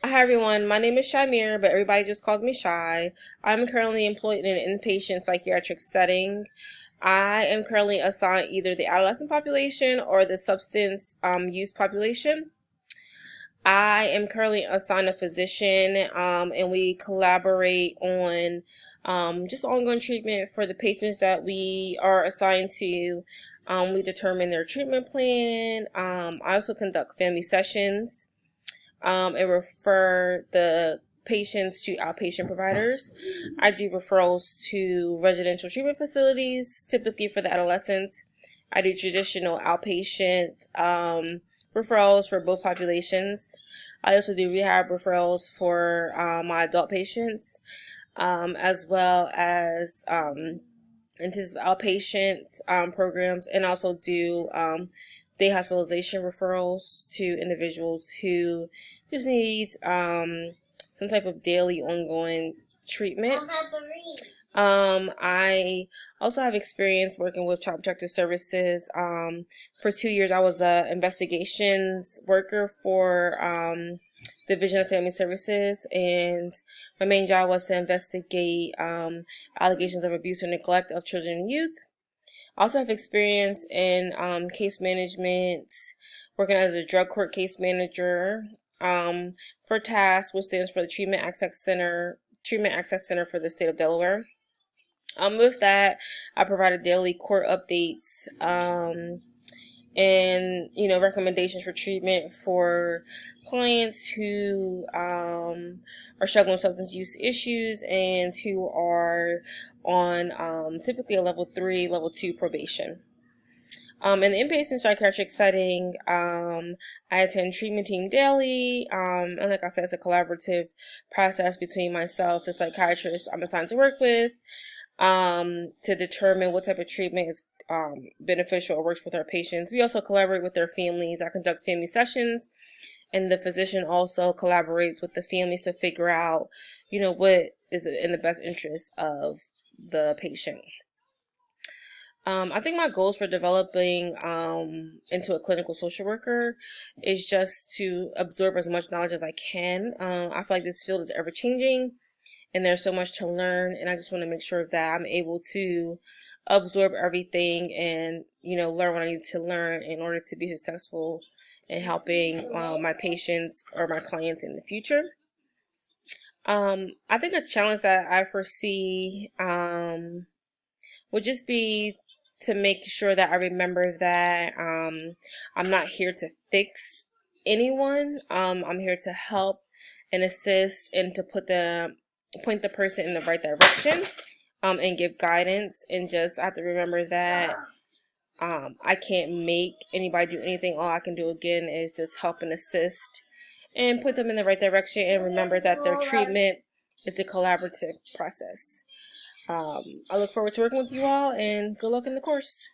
Hi everyone, my name is Shamir, but everybody just calls me Shy. I'm currently employed in an inpatient psychiatric setting. I am currently assigned either the adolescent population or the substance use population. I am currently assigned a physician, and we collaborate on just ongoing treatment for the patients that we are assigned to. We determine their treatment plan. I also conduct family sessions and refer the patients to outpatient providers. I do referrals to residential treatment facilities, typically for the adolescents. I do traditional outpatient referrals for both populations. I also do rehab referrals for my adult patients, as well as intensive outpatient programs, and also do day hospitalization referrals to individuals who just need some type of daily ongoing treatment. I also have experience working with Child Protective Services. For 2 years, I was a investigations worker for Division of Family Services, and my main job was to investigate allegations of abuse or neglect of children and youth. I also have experience in case management, working as a drug court case manager for TASC, which stands for the Treatment Access Center for the state of Delaware. With that, I provided daily court updates and recommendations for treatment for clients who are struggling with substance use issues and who are on typically a level 3, level 2 probation. In the inpatient psychiatric setting, I attend treatment team daily, and like I said, it's a collaborative process between myself, the psychiatrist I'm assigned to work with, to determine what type of treatment is beneficial or works with our patients. We also collaborate with their families. I conduct family sessions, and the physician also collaborates with the families to figure out, what is in the best interest of the patient. I think my goals for developing into a clinical social worker is just to absorb as much knowledge as I can. I feel like this field is ever changing and there's so much to learn, and I just want to make sure that I'm able to absorb everything and learn what I need to learn in order to be successful in helping my patients or my clients in the future. I think a challenge that I foresee would just be to make sure that I remember that I'm not here to fix anyone. I'm here to help and assist and to point the person in the right direction, and give guidance. And just I have to remember that I can't make anybody do anything. All I can do again is just help and assist and put them in the right direction, and remember that their treatment is a collaborative process. I look forward to working with you all, and good luck in the course.